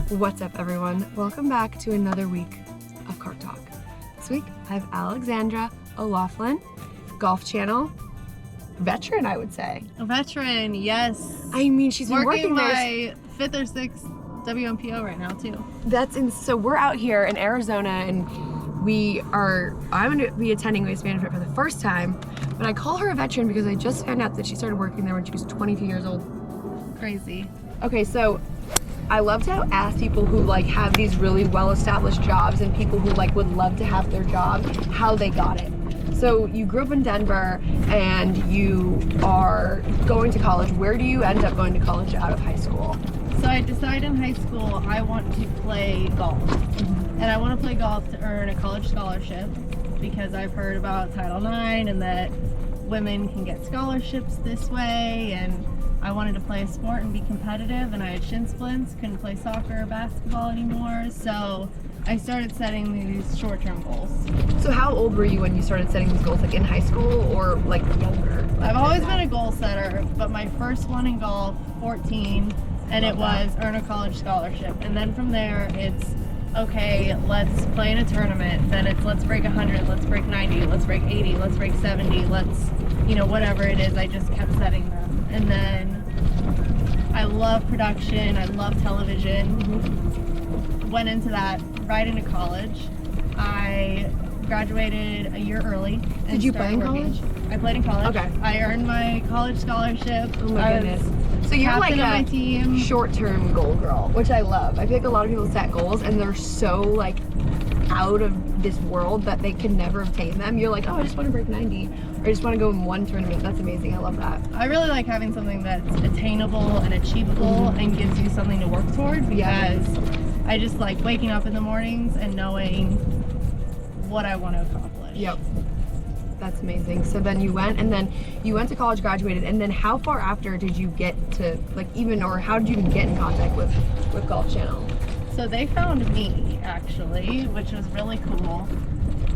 What's up, everyone? Welcome back to another week of Cart Talk. This week, I have Alexandra O'Laughlin, Golf Channel veteran, I would say. A veteran, yes. I mean, she's been working there. my 5th or 6th WMPO right now, too. So we're out here in Arizona, and I'm going to be attending Waste Management for the first time, but I call her a veteran because I just found out that she started working there when she was 22 years old. Crazy. Okay, so I love to ask people who have these really well-established jobs and people who would love to have their job, how they got it. So you grew up in Denver and you are going to college. Where do you end up going to college out of high school? So I decided in high school I want to play golf. And I want to play golf to earn a college scholarship because I've heard about Title IX and that women can get scholarships this way, and I wanted to play a sport and be competitive, and I had shin splints, couldn't play soccer or basketball anymore, so I started setting these short-term goals. So how old were you when you started setting these goals, in high school or younger? I've always been a goal setter, but my first one in golf, 14, and it was earn a college scholarship. And then from there, it's, okay, let's play in a tournament. Then it's let's break 100, let's break 90, let's break 80, let's break 70, let's, whatever it is, I just kept setting them. And then I love production, I love television. Went into that right into college. I graduated a year early. Did you play in college? I played in college. Okay. I earned my college scholarship. Oh my goodness. So you're like my a team. short-term goal girl, which I love. I feel like a lot of people set goals and they're so out of this world that they can never obtain them. You're like, oh, I just want to break 90, or I just want to go in one tournament. That's amazing. I love that. I really like having something that's attainable and achievable and gives you something to work toward, because I just like waking up in the mornings and knowing what I want to accomplish. Yep. That's amazing. So then you went to college, graduated, and then how far after did you get to how did you even get in contact with Golf Channel? So they found me, actually, which was really cool.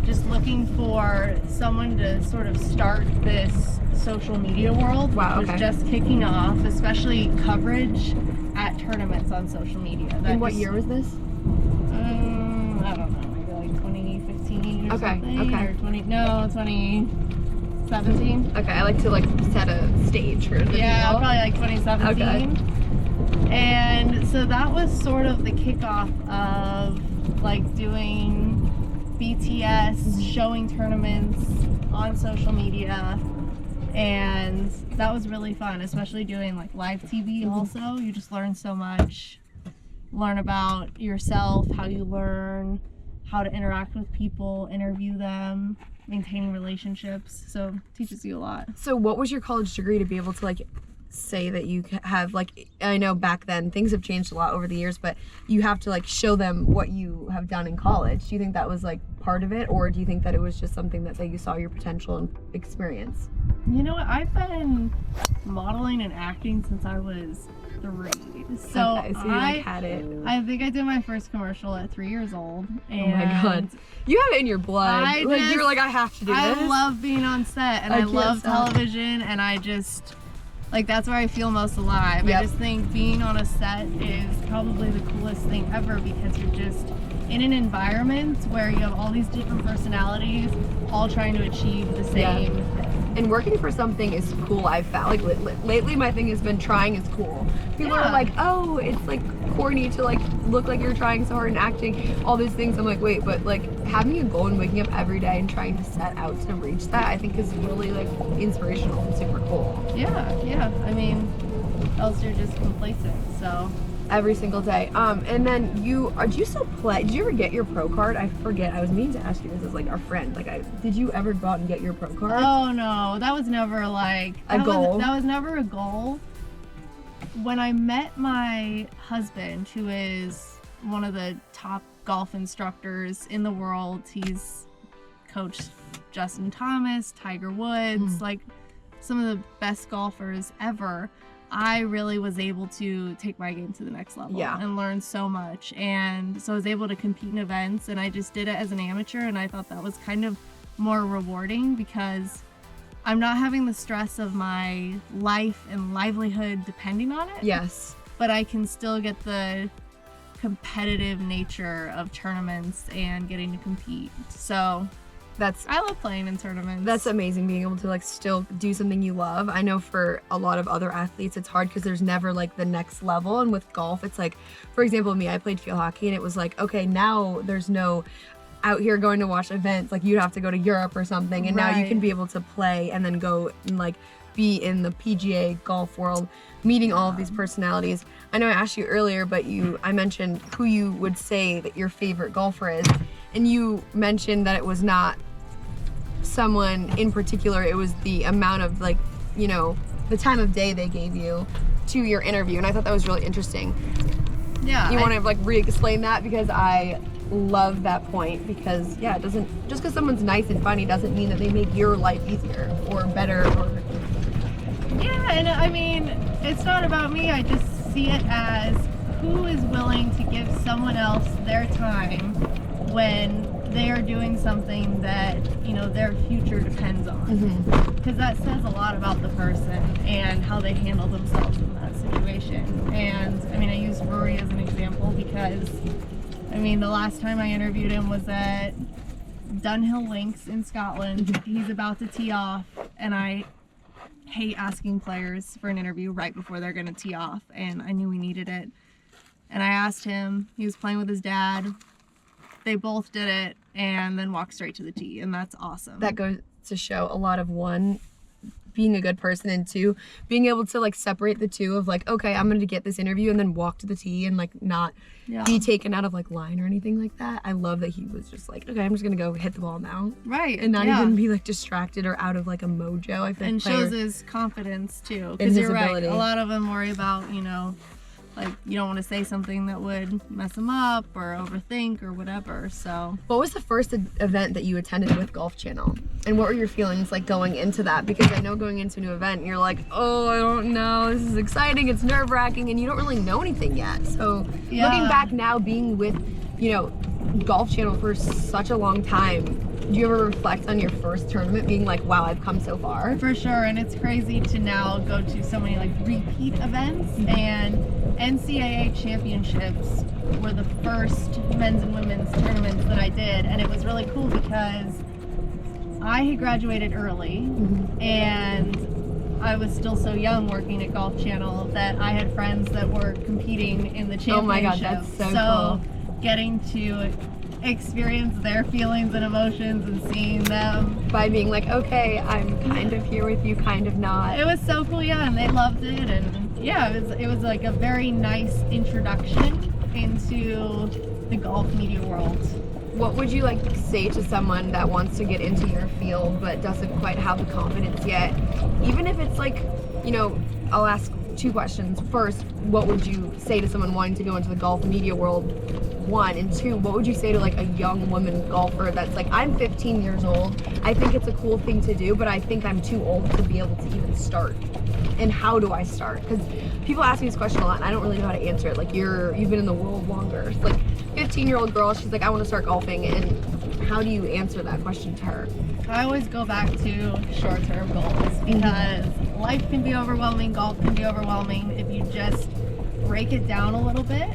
Just looking for someone to sort of start this social media world, which was just kicking off, especially coverage at tournaments on social media. And what year was this? I don't know, maybe 2015 or something. Okay. Or 2017. Okay, I like to set a stage for the deal. Probably 2017. Okay. And so that was sort of the kickoff of doing BTS, showing tournaments on social media, and that was really fun, especially doing live TV also. You just learn so much. Learn about yourself, how you learn, how to interact with people, interview them, maintaining relationships. So it teaches you a lot. So what was your college degree to be able to say that you have I know back then things have changed a lot over the years, but you have to show them what you have done in college. Do you think that was part of it, or do you think that it was just something that you saw your potential and experience? You know what, I've been modeling and acting since I was 3. So you had it. I think I did my first commercial at 3 years old. And oh my god, you have it in your blood. You're I have to do this. I love being on set, and I love television, and I just that's where I feel most alive. Yep. I just think being on a set is probably the coolest thing ever, because you're just in an environment where you have all these different personalities all trying to achieve the same thing. And working for something is cool, I've found. Lately my thing has been trying is cool. People are oh, it's corny to look like you're trying so hard and acting, all these things. I'm wait, but having a goal and waking up every day and trying to set out to reach that, I think is really inspirational and super cool. Yeah. I mean, else you're just complacent, so. Every single day. And then do you still play? Did you ever get your pro card? I forget. I was meaning to ask you this as our friend. Did you ever go out and get your pro card? Oh no, that was never a goal. That was never a goal. When I met my husband, who is one of the top golf instructors in the world, he's coached Justin Thomas, Tiger Woods, some of the best golfers ever. I really was able to take my game to the next level and learn so much. And so I was able to compete in events, and I just did it as an amateur, and I thought that was kind of more rewarding because I'm not having the stress of my life and livelihood depending on it. Yes. But I can still get the competitive nature of tournaments and getting to compete. So I love playing in tournaments. That's amazing, being able to like still do something you love. I know for a lot of other athletes it's hard because there's never like the next level, and with golf it's like, for example, me, I played field hockey and it was like, okay, now there's no out here going to watch events, like you'd have to go to Europe or something, and now you can be able to play and then go and like be in the PGA golf world, meeting all of these personalities. I know I asked you earlier, but I mentioned who you would say that your favorite golfer is, and you mentioned that it was not someone in particular, it was the amount of like, you know, the time of day they gave you to your interview, and I thought that was really interesting. Yeah. You want to like re-explain that, because I love that point, because it doesn't, just because someone's nice and funny doesn't mean that they make your life easier or better or and I mean, it's not about me. I just see it as who is willing to give someone else their time when they are doing something that, you know, their future depends on. Because that says a lot about the person and how they handle themselves in that situation. And I mean, I use Rory as an example because, I mean, the last time I interviewed him was at Dunhill Links in Scotland. He's about to tee off, and I hate asking players for an interview right before they're going to tee off, and I knew we needed it. And I asked him, he was playing with his dad. They both did it and then walked straight to the tee, and that's awesome. That goes to show a lot of, one, being a good person, and two, being able to like separate the two of like, okay, I'm going to get this interview and then walk to the tee and like not be taken out of like line or anything like that. I love that he was just like, okay, I'm just going to go hit the ball now. Right. And not even be like distracted or out of like a mojo. I feel and like shows his confidence too. Because you're right. A lot of them worry about, you know, like you don't want to say something that would mess them up or overthink or whatever. So what was the first event that you attended with Golf Channel, and what were your feelings like going into that? Because I know going into a new event you're like, oh, I don't know, this is exciting, it's nerve-wracking, and you don't really know anything yet. So looking back now, being with, you know, Golf Channel for such a long time, do you ever reflect on your first tournament being like, wow, I've come so far? For sure. And it's crazy to now go to so many like repeat events, and NCAA championships were the first men's and women's tournaments that I did, and it was really cool because I had graduated early and I was still so young working at Golf Channel that I had friends that were competing in the championships. Oh my god, that's so cool. Getting to experience their feelings and emotions and seeing them by being like, okay, I'm kind of here with you, kind of not. It was so cool, and they loved it, and it was like a very nice introduction into the golf media world. What would you like say to someone that wants to get into your field but doesn't quite have the confidence yet? Even if it's like, you know, I'll ask two questions. First, what would you say to someone wanting to go into the golf media world? One, and two, what would you say to like a young woman golfer that's like, I'm 15 years old, I think it's a cool thing to do, but I think I'm too old to be able to even start, and how do I start? Because people ask me this question a lot and I don't really know how to answer it. Like, you've been in the world longer. It's like 15-year-old girl, she's like, I want to start golfing, and how do you answer that question to her? I always go back to short-term goals, because life can be overwhelming, golf can be overwhelming if you just break it down a little bit.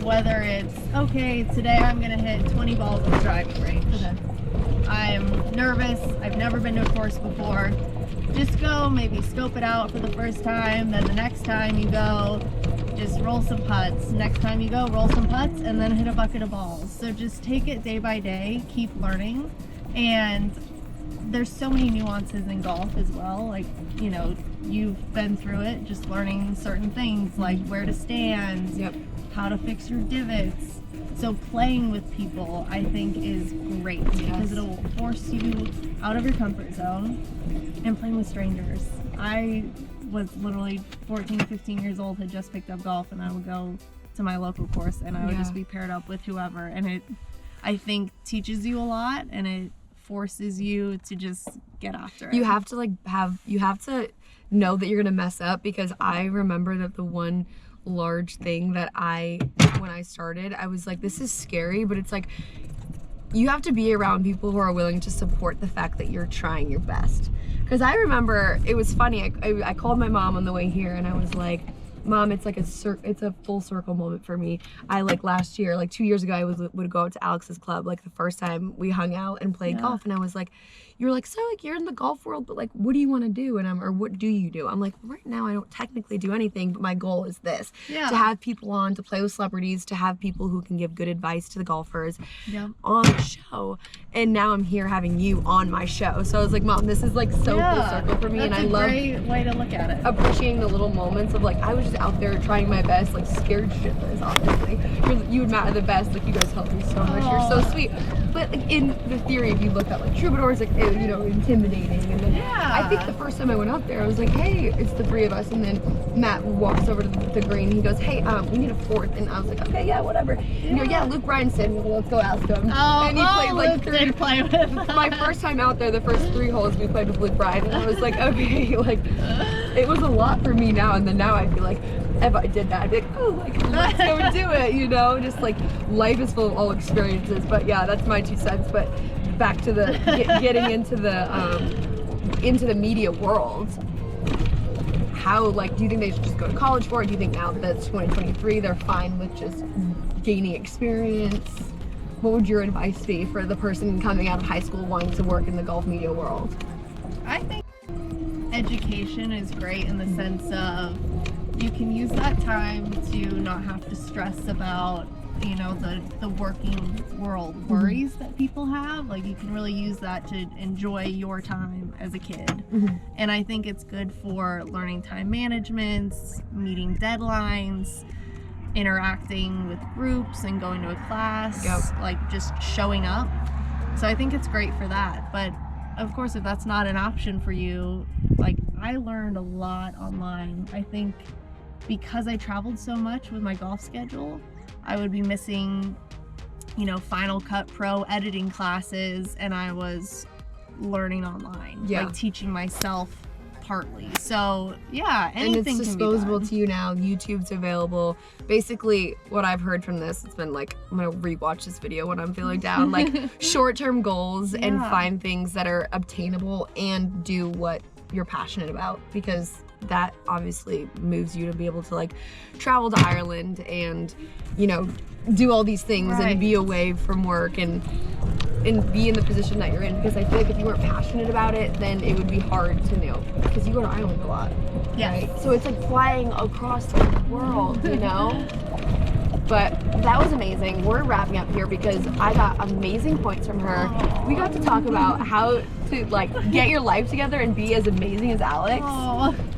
Whether it's, okay, today I'm gonna hit 20 balls in the driving range. I'm nervous, I've never been to a course before. Just go, maybe scope it out for the first time, then the next time you go, just roll some putts. Next time you go, roll some putts, and then hit a bucket of balls. So just take it day by day, keep learning, and there's so many nuances in golf as well. Like, you know, you've been through it, just learning certain things like where to stand, how to fix your divots. So playing with people, I think, is great because it'll force you out of your comfort zone, and playing with strangers. I was literally 14, 15 years old, had just picked up golf, and I would go to my local course and I would just be paired up with whoever, and it, I think, teaches you a lot, and it forces you to just get after it. You have to you have to know that you're gonna mess up, because I remember that the one large thing that when I started, I was like, this is scary, but it's like, you have to be around people who are willing to support the fact that you're trying your best. Because I remember, it was funny, I called my mom on the way here and I was like, Mom, it's like it's a full circle moment for me. I like last year, like 2 years ago, I would go out to Alex's club, like the first time we hung out and played golf, and I was like, you were like, so like you're in the golf world, but like what do you want to do? Or what do you do? I'm like, right now I don't technically do anything, but my goal is this. To have people on, to play with celebrities, to have people who can give good advice to the golfers on the show. And now I'm here having you on my show. So I was like, Mom, this is like so full circle for me. That's and I love a great way to look at it. Appreciating the little moments of like, I was just out there trying my best, like scared shitless, honestly. You and Matt are the best. Like, you guys help me so much. You're so sweet. But like in the theory, if you look at like troubadours, like, you know, intimidating. And then I think the first time I went out there, I was like, hey, it's the three of us. And then Matt walks over to the green. He goes, hey, we need a fourth. And I was like, okay, yeah, whatever. You know, yeah, Luke Bryan said, well, let's go ask him. And he played like Luke did play with my first time out there, the first 3 holes we played with Luke Bryan. And I was like, okay, like, it was a lot for me now. And then now I feel like, if I did that, I'd be like, oh, like, let's go and do it, you know? Just like, life is full of all experiences. But yeah, that's my 2 cents. But back to the getting into the media world. How, like, do you think they should just go to college for it? Do you think now that it's 2023, they're fine with just gaining experience? What would your advice be for the person coming out of high school wanting to work in the golf media world? I think education is great in the sense of you can use that time to not have to stress about, you know, the working world worries that people have. Like, you can really use that to enjoy your time as a kid. And I think it's good for learning time management, meeting deadlines, interacting with groups and going to a class, like just showing up. So I think it's great for that. But of course, if that's not an option for you, like, I learned a lot online. I think because I traveled so much with my golf schedule, I would be missing, you know, Final Cut Pro editing classes, and I was learning online, like teaching myself partly. So yeah, anything. And it's disposable to you now. YouTube's available. Basically, what I've heard from this, it's been like, I'm gonna rewatch this video when I'm feeling down. Like, short-term goals and find things that are obtainable and do what you're passionate about, because that obviously moves you to be able to like travel to Ireland and, you know, do all these things and be away from work and be in the position that you're in. Because I feel like if you weren't passionate about it, then it would be hard to know, because you go to Ireland a lot, right? So it's like flying across the world, you know? But that was amazing. We're wrapping up here because I got amazing points from her. We got to talk about how to like get your life together and be as amazing as Alex.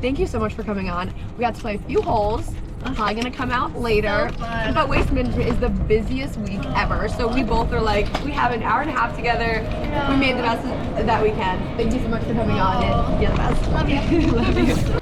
Thank you so much for coming on. We got to play a few holes. Probably gonna come out later. But Waste Management is the busiest week ever. So we both are like, we have an hour and a half together. We made the best that we can. Thank you so much for coming on, and you're the best. Love you. Love you.